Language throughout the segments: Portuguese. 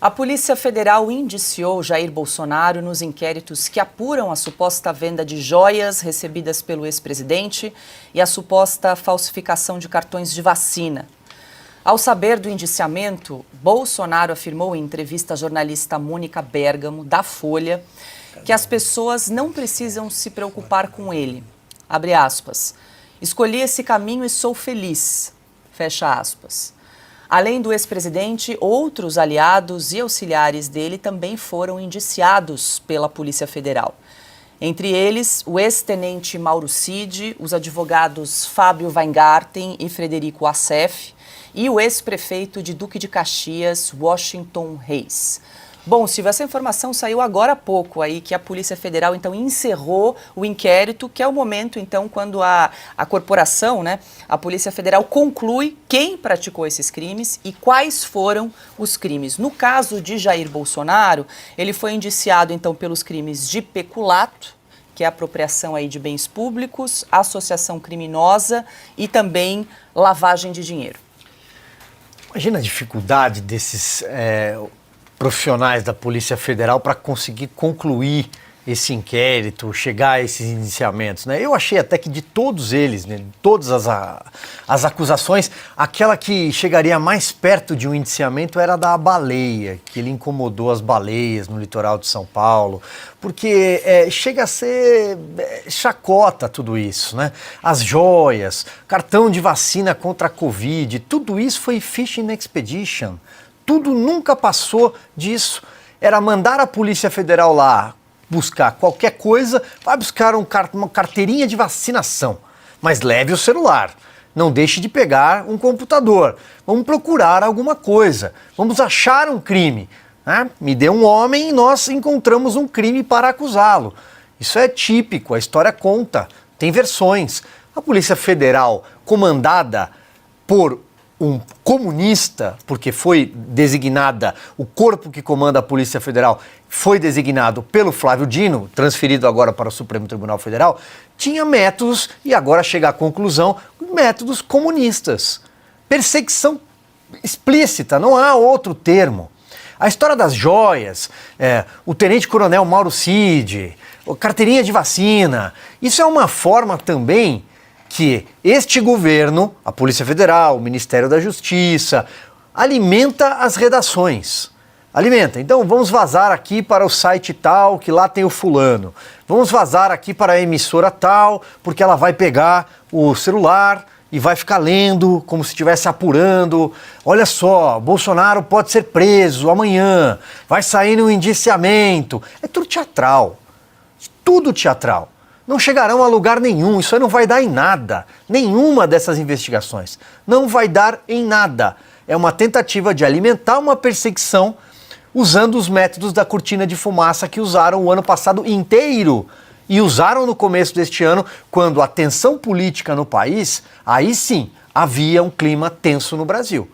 A Polícia Federal indiciou Jair Bolsonaro nos inquéritos que apuram a suposta venda de joias recebidas pelo ex-presidente e a suposta falsificação de cartões de vacina. Ao saber do indiciamento, Bolsonaro afirmou em entrevista à jornalista Mônica Bergamo, da Folha, que as pessoas não precisam se preocupar com ele. Abre aspas. Escolhi esse caminho e sou feliz. Fecha aspas. Além do ex-presidente, outros aliados e auxiliares dele também foram indiciados pela Polícia Federal. Entre eles, o ex-tenente Mauro Cid, os advogados Fábio Weingarten e Frederico Assef e o ex-prefeito de Duque de Caxias, Washington Reis. Bom, Silvio, essa informação saiu agora há pouco aí, que a Polícia Federal, então, encerrou o inquérito, que é o momento, então, quando a corporação, né, a Polícia Federal conclui quem praticou esses crimes e quais foram os crimes. No caso de Jair Bolsonaro, ele foi indiciado, então, pelos crimes de peculato, que é a apropriação aí de bens públicos, associação criminosa e também lavagem de dinheiro. Imagina a dificuldade desses profissionais da Polícia Federal para conseguir concluir esse inquérito, chegar a esses indiciamentos, né? Eu achei até que de todos eles, né, de todas as acusações, aquela que chegaria mais perto de um indiciamento era da baleia, que ele incomodou as baleias no litoral de São Paulo, porque chega a ser chacota tudo isso, né? As joias, cartão de vacina contra a Covid, tudo isso foi fishing expedition. Tudo nunca passou disso. Era mandar a Polícia Federal lá buscar qualquer coisa, vai buscar uma carteirinha de vacinação, mas leve o celular. Não deixe de pegar um computador. Vamos procurar alguma coisa. Vamos achar um crime. Né? Me dê um homem e nós encontramos um crime para acusá-lo. Isso é típico, a história conta, tem versões. A Polícia Federal, comandada por um comunista, porque foi designada, o corpo que comanda a Polícia Federal foi designado pelo Flávio Dino, transferido agora para o Supremo Tribunal Federal, tinha métodos, e agora chega à conclusão, métodos comunistas. Perseguição explícita, não há outro termo. A história das joias, o tenente-coronel Mauro Cid, a carteirinha de vacina, isso é uma forma também que este governo, a Polícia Federal, o Ministério da Justiça, alimenta as redações. Alimenta. Então, vamos vazar aqui para o site tal, que lá tem o fulano. Vamos vazar aqui para a emissora tal, porque ela vai pegar o celular e vai ficar lendo, como se estivesse apurando. Olha só, Bolsonaro pode ser preso amanhã, vai sair no indiciamento. É tudo teatral. Tudo teatral. Não chegarão a lugar nenhum, isso aí não vai dar em nada. Nenhuma dessas investigações. Não vai dar em nada. É uma tentativa de alimentar uma perseguição usando os métodos da cortina de fumaça que usaram o ano passado inteiro. E usaram no começo deste ano, quando a tensão política no país, aí sim, havia um clima tenso no Brasil.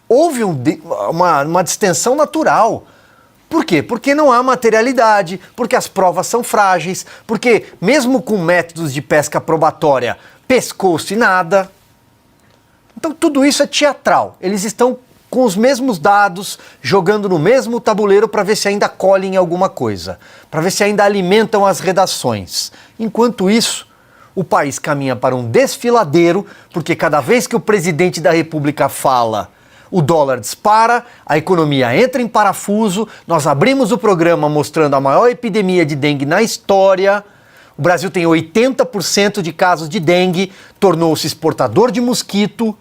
Houve uma distensão natural. Por quê? Porque não há materialidade, porque as provas são frágeis, porque mesmo com métodos de pesca probatória, pescou-se nada. Então tudo isso é teatral. Eles estão com os mesmos dados, jogando no mesmo tabuleiro para ver se ainda colhem alguma coisa, para ver se ainda alimentam as redações. Enquanto isso, o país caminha para um desfiladeiro, porque cada vez que o presidente da República fala, o dólar dispara, a economia entra em parafuso, nós abrimos o programa mostrando a maior epidemia de dengue na história. O Brasil tem 80% de casos de dengue, tornou-se exportador de mosquito.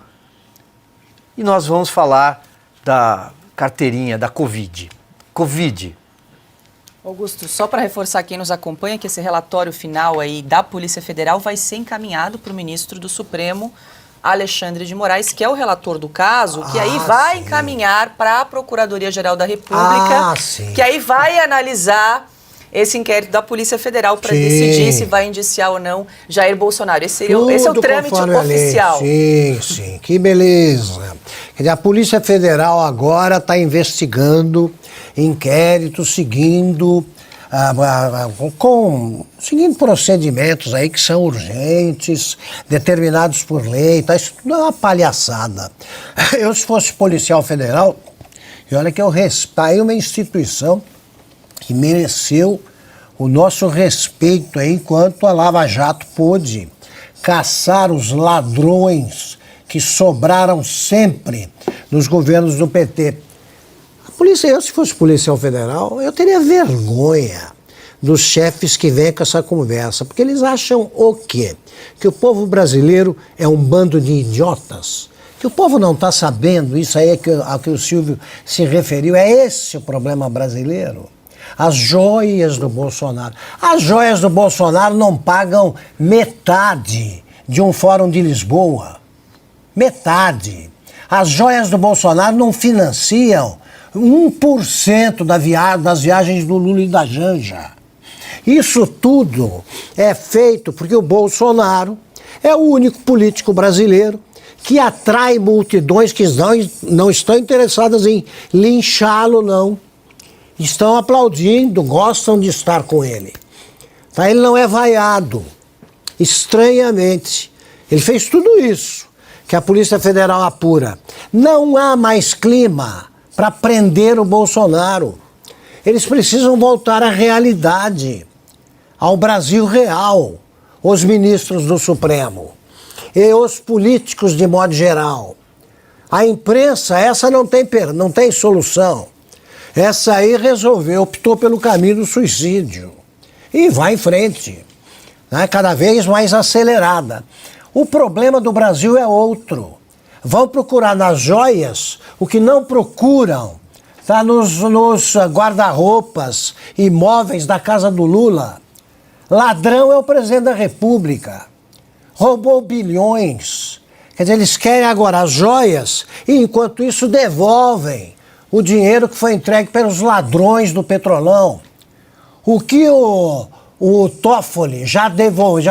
E nós vamos falar da carteirinha da Covid. Covid. Augusto, só para reforçar quem nos acompanha que esse relatório final aí da Polícia Federal vai ser encaminhado para o ministro do Supremo, Alexandre de Moraes, que é o relator do caso, que aí vai encaminhar para a Procuradoria-Geral da República, que aí vai analisar esse inquérito da Polícia Federal para decidir se vai indiciar ou não Jair Bolsonaro. Esse é o trâmite oficial. Sim, que beleza. Quer dizer, a Polícia Federal agora está investigando inquéritos, seguindo procedimentos aí que são urgentes, determinados por lei, tá? Isso tudo é uma palhaçada. Eu, se fosse policial federal, E olha que eu respeito uma instituição que mereceu o nosso respeito aí, enquanto a Lava Jato pôde caçar os ladrões que sobraram sempre nos governos do PT. A polícia, eu se fosse policial federal, eu teria vergonha dos chefes que vêm com essa conversa, porque eles acham o quê? Que o povo brasileiro é um bando de idiotas, que o povo não está sabendo, isso aí é ao que o Silvio se referiu, é esse o problema brasileiro. As joias do Bolsonaro. As joias do Bolsonaro não pagam metade de um fórum de Lisboa. Metade. As joias do Bolsonaro não financiam 1% das viagens do Lula e da Janja. Isso tudo é feito porque o Bolsonaro é o único político brasileiro que atrai multidões que não estão interessadas em linchá-lo, não. Estão aplaudindo, gostam de estar com ele. Tá? Ele não é vaiado. Estranhamente. Ele fez tudo isso que a Polícia Federal apura. Não há mais clima para prender o Bolsonaro. Eles precisam voltar à realidade, ao Brasil real, os ministros do Supremo e os políticos de modo geral. A imprensa, essa não tem solução. Essa aí resolveu, optou pelo caminho do suicídio e vai em frente, né? Cada vez mais acelerada. O problema do Brasil é outro. Vão procurar nas joias o que não procuram, tá? Nos guarda-roupas, imóveis da casa do Lula. Ladrão é o presidente da República. Roubou bilhões. Quer dizer, eles querem agora as joias e, enquanto isso, devolvem o dinheiro que foi entregue pelos ladrões do Petrolão. O que o Toffoli já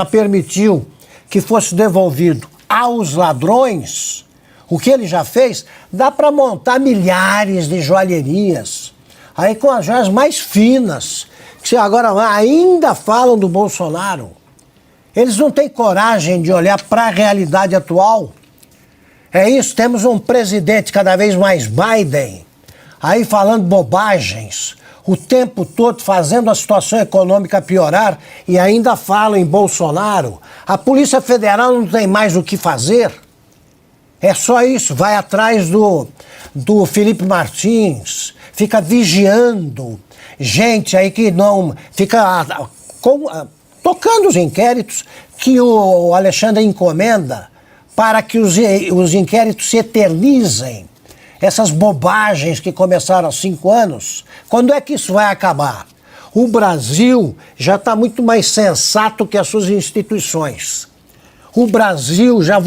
permitiu que fosse devolvido aos ladrões, o que ele já fez, dá para montar milhares de joalherias. Aí com as joias mais finas, que agora ainda falam do Bolsonaro. Eles não têm coragem de olhar para a realidade atual. É isso, temos um presidente cada vez mais Biden, aí falando bobagens, o tempo todo fazendo a situação econômica piorar e ainda fala em Bolsonaro. A Polícia Federal não tem mais o que fazer. É só isso, vai atrás do Felipe Martins, fica vigiando gente aí que não... Fica tocando os inquéritos que o Alexandre encomenda para que os inquéritos se eternizem. Essas bobagens que começaram há 5 anos, quando é que isso vai acabar? O Brasil já está muito mais sensato que as suas instituições. O Brasil já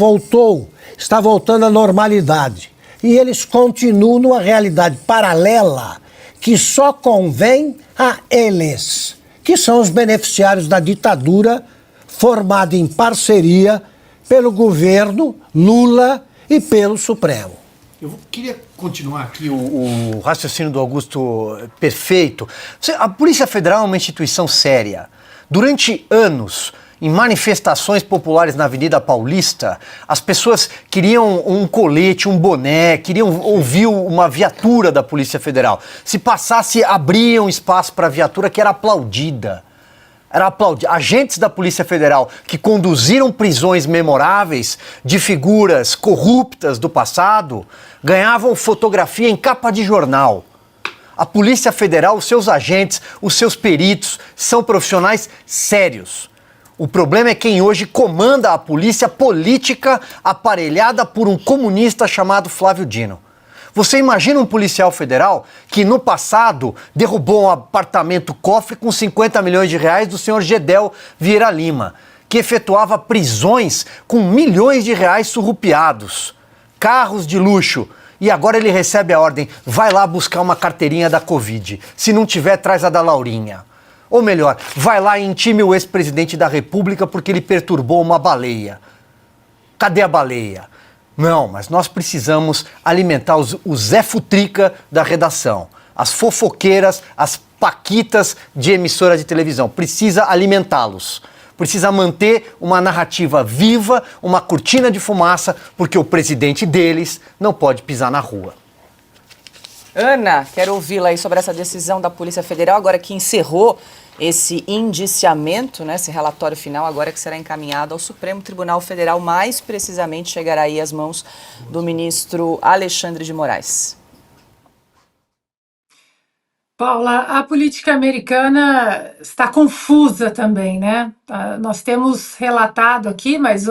está voltando à normalidade. E eles continuam numa realidade paralela que só convém a eles, que são os beneficiários da ditadura formada em parceria pelo governo Lula e pelo Supremo. Eu queria continuar aqui o raciocínio do Augusto perfeito. A Polícia Federal é uma instituição séria. Durante anos, em manifestações populares na Avenida Paulista, as pessoas queriam um colete, um boné, queriam ouvir uma viatura da Polícia Federal. Se passasse, abriam espaço para a viatura que era aplaudida. Agentes da Polícia Federal que conduziram prisões memoráveis de figuras corruptas do passado ganhavam fotografia em capa de jornal. A Polícia Federal, os seus agentes, os seus peritos são profissionais sérios. O problema é quem hoje comanda a polícia política aparelhada por um comunista chamado Flávio Dino. Você imagina um policial federal que no passado derrubou um apartamento cofre com 50 milhões de reais do senhor Gedel Vieira Lima, que efetuava prisões com milhões de reais surrupiados, carros de luxo, e agora ele recebe a ordem, vai lá buscar uma carteirinha da Covid, se não tiver, traz a da Laurinha. Ou melhor, vai lá e intime o ex-presidente da República porque ele perturbou uma baleia. Cadê a baleia? Não, mas nós precisamos alimentar o Zé Futrica da redação, as fofoqueiras, as paquitas de emissora de televisão. Precisa alimentá-los. Precisa manter uma narrativa viva, uma cortina de fumaça, porque o presidente deles não pode pisar na rua. Ana, quero ouvi-la aí sobre essa decisão da Polícia Federal, agora que encerrou esse indiciamento, né, esse relatório final, agora que será encaminhado ao Supremo Tribunal Federal, mais precisamente chegará aí às mãos do ministro Alexandre de Moraes. Paula, a política americana está confusa também, né? Nós temos relatado aqui, mas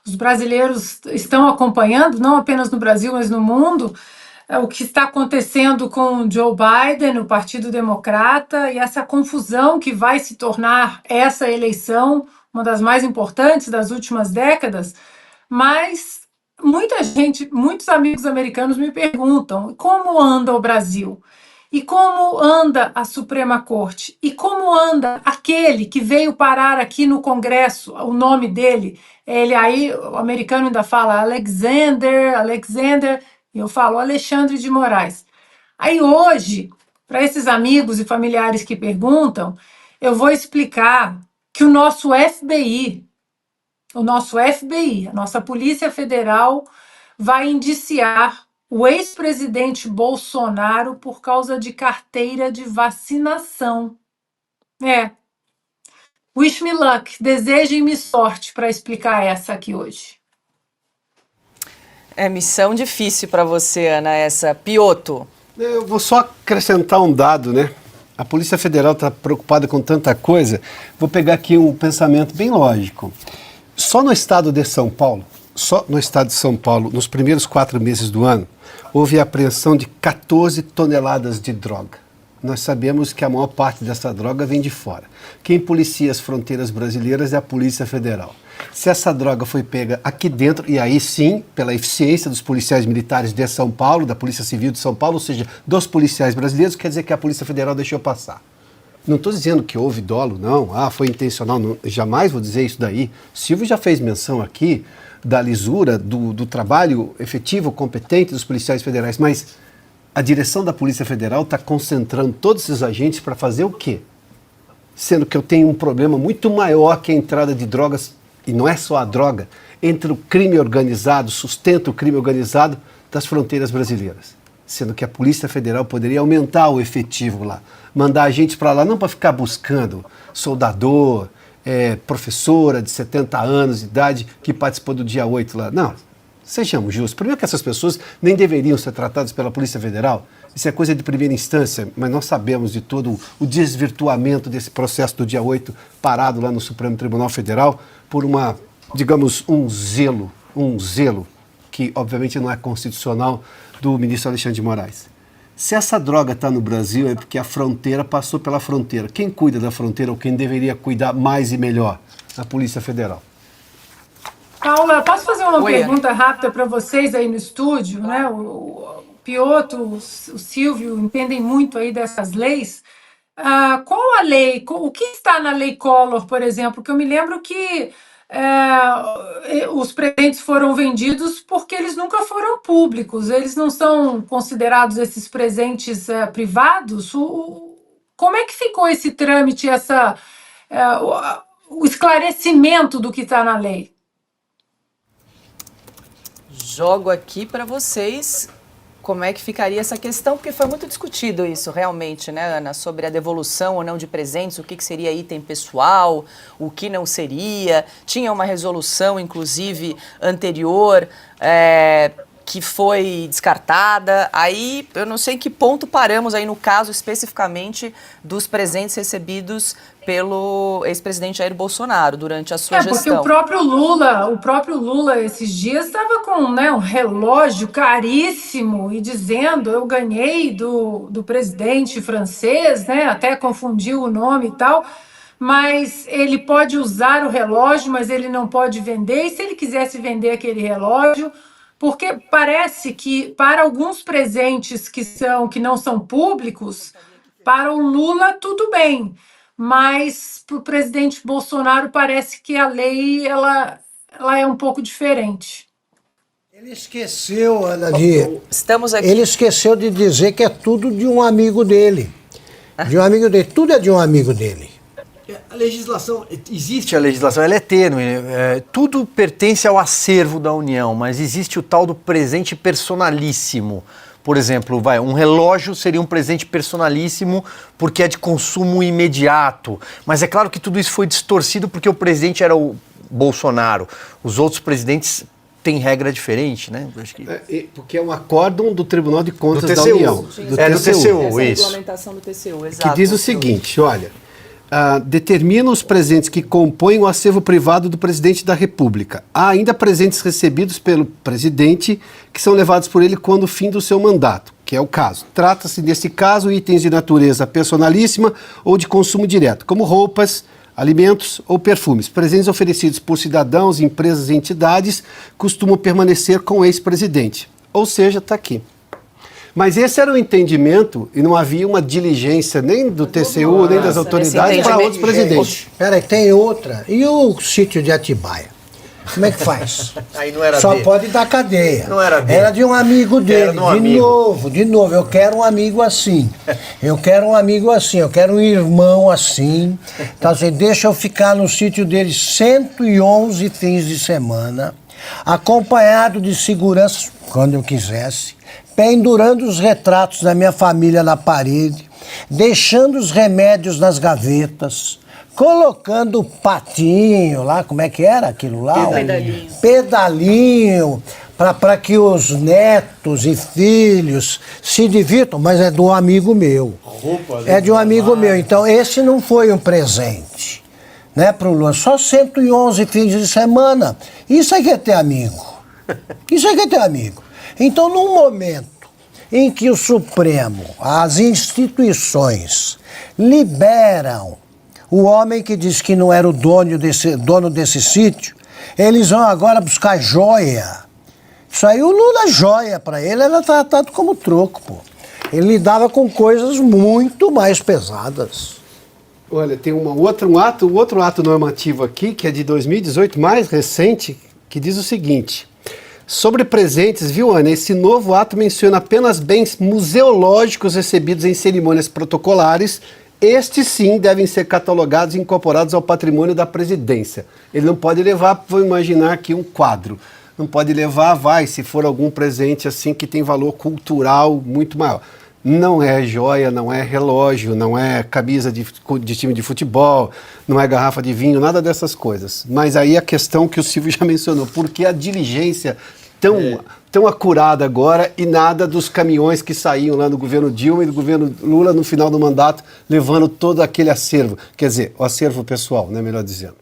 os brasileiros estão acompanhando, não apenas no Brasil, mas no mundo, o que está acontecendo com Joe Biden, o Partido Democrata, e essa confusão que vai se tornar essa eleição, uma das mais importantes das últimas décadas. Mas muita gente, muitos amigos americanos me perguntam como anda o Brasil? E como anda a Suprema Corte? E como anda aquele que veio parar aqui no Congresso? O nome dele, ele aí, o americano ainda fala Alexander, e eu falo Alexandre de Moraes. Aí hoje, para esses amigos e familiares que perguntam, eu vou explicar que o nosso FBI, a nossa Polícia Federal, vai indiciar o ex-presidente Bolsonaro por causa de carteira de vacinação. Wish me luck, desejem-me sorte para explicar essa aqui hoje. É missão difícil para você, Ana, essa. Piotto. Eu vou só acrescentar um dado, né? A Polícia Federal está preocupada com tanta coisa. Vou pegar aqui um pensamento bem lógico. Só no estado de São Paulo, nos primeiros 4 meses do ano, houve a apreensão de 14 toneladas de droga. Nós sabemos que a maior parte dessa droga vem de fora. Quem policia as fronteiras brasileiras é a Polícia Federal. Se essa droga foi pega aqui dentro, e aí sim, pela eficiência dos policiais militares de São Paulo, da Polícia Civil de São Paulo, ou seja, dos policiais brasileiros, quer dizer que a Polícia Federal deixou passar. Não estou dizendo que houve dolo, não. Foi intencional, não, jamais vou dizer isso daí. Silvio já fez menção aqui da lisura, do trabalho efetivo, competente dos policiais federais, mas a direção da Polícia Federal está concentrando todos esses agentes para fazer o quê? Sendo que eu tenho um problema muito maior que a entrada de drogas, e não é só a droga, entre o crime organizado, sustenta o crime organizado das fronteiras brasileiras. Sendo que a Polícia Federal poderia aumentar o efetivo lá, mandar agentes para lá, não para ficar buscando soldador, professora de 70 anos de idade que participou do dia 8 lá. Não, sejamos justos. Primeiro que essas pessoas nem deveriam ser tratadas pela Polícia Federal. Isso é coisa de primeira instância, mas nós sabemos de todo o desvirtuamento desse processo do dia 8 parado lá no Supremo Tribunal Federal por um zelo que obviamente não é constitucional do ministro Alexandre de Moraes. Se essa droga está no Brasil é porque a fronteira passou pela fronteira. Quem cuida da fronteira ou quem deveria cuidar mais e melhor? A Polícia Federal. Paula, posso fazer uma pergunta rápida para vocês aí no estúdio? Né? O Piotto, o Silvio entendem muito aí dessas leis. Qual a lei, o que está na Lei Collor, por exemplo? Porque eu me lembro que os presentes foram vendidos porque eles nunca foram públicos, eles não são considerados esses presentes privados. Como é que ficou esse trâmite, o esclarecimento do que está na lei? Jogo aqui para vocês como é que ficaria essa questão, porque foi muito discutido isso realmente, né, Ana, sobre a devolução ou não de presentes, o que seria item pessoal, o que não seria. Tinha uma resolução, inclusive, anterior, que foi descartada. Aí, eu não sei em que ponto paramos aí no caso especificamente dos presentes recebidos pelo ex-presidente Jair Bolsonaro durante a sua gestão. Porque o próprio Lula esses dias estava com um relógio caríssimo e dizendo, eu ganhei do presidente francês, né, até confundiu o nome e tal, mas ele pode usar o relógio, mas ele não pode vender, e se ele quisesse vender aquele relógio, porque parece que para alguns presentes que não são públicos, para o Lula tudo bem, mas para o presidente Bolsonaro parece que a lei ela é um pouco diferente. Ele esqueceu, Ana, Estamos aqui. Ele esqueceu de dizer que é tudo de um amigo dele. Tudo é de um amigo dele. A legislação, existe a legislação, ela é tênue, tudo pertence ao acervo da União, mas existe o tal do presente personalíssimo. por exemplo, um relógio seria um presente personalíssimo porque é de consumo imediato. Mas é claro que tudo isso foi distorcido porque o presidente era o Bolsonaro. Os outros presidentes têm regra diferente, né? Acho que... Porque é um acórdão do Tribunal de Contas da TCU. União. Do TCU, isso. Regulamentação do TCU, exato. Que diz o seguinte, olha, determina os presentes que compõem o acervo privado do presidente da República. Há ainda presentes recebidos pelo presidente que são levados por ele quando o fim do seu mandato, que é o caso. Trata-se, nesse caso, itens de natureza personalíssima ou de consumo direto, como roupas, alimentos ou perfumes. Presentes oferecidos por cidadãos, empresas e entidades costumam permanecer com o ex-presidente. Ou seja, está aqui. Mas esse era o entendimento e não havia uma diligência nem do TCU, nem das autoridades para outros presidentes. Espera aí, tem outra. E o sítio de Atibaia? Como é que faz? Aí não era Só dele. Pode dar cadeia. Não era dele. Era de um amigo dele. Era de um amigo. De novo, eu quero um amigo assim. Eu quero um amigo assim, eu quero um irmão assim. Então, assim, deixa eu ficar no sítio dele 111 fins de semana, acompanhado de segurança, quando eu quisesse, pendurando os retratos da minha família na parede, deixando os remédios nas gavetas, colocando o patinho lá, como é que era aquilo lá? Pedalinho. Pedalinho, para que os netos e filhos se divirtam, mas é de um amigo meu. É de um amigo meu, então esse não foi um presente, né, pro Lula, só 111 fins de semana. Isso é que é ter amigo. Isso é que é ter amigo. Então, num momento em que o Supremo, as instituições, liberam o homem que disse que não era o dono desse sítio, eles vão agora buscar joia. Isso aí, o Lula, joia para ele, era tratado como troco, pô. Ele lidava com coisas muito mais pesadas. Olha, tem outro ato normativo aqui, que é de 2018, mais recente, que diz o seguinte: sobre presentes, viu, Ana? Esse novo ato menciona apenas bens museológicos recebidos em cerimônias protocolares. Estes, sim, devem ser catalogados e incorporados ao patrimônio da presidência. Ele não pode levar, vou imaginar aqui, um quadro. Não pode levar, se for algum presente assim que tem valor cultural muito maior. Não é joia, não é relógio, não é camisa de time de futebol, não é garrafa de vinho, nada dessas coisas. Mas aí a questão que o Silvio já mencionou, por que a diligência tão acurada agora e nada dos caminhões que saíam lá no governo Dilma e do governo Lula no final do mandato, levando todo aquele acervo, quer dizer, o acervo pessoal, né, melhor dizendo.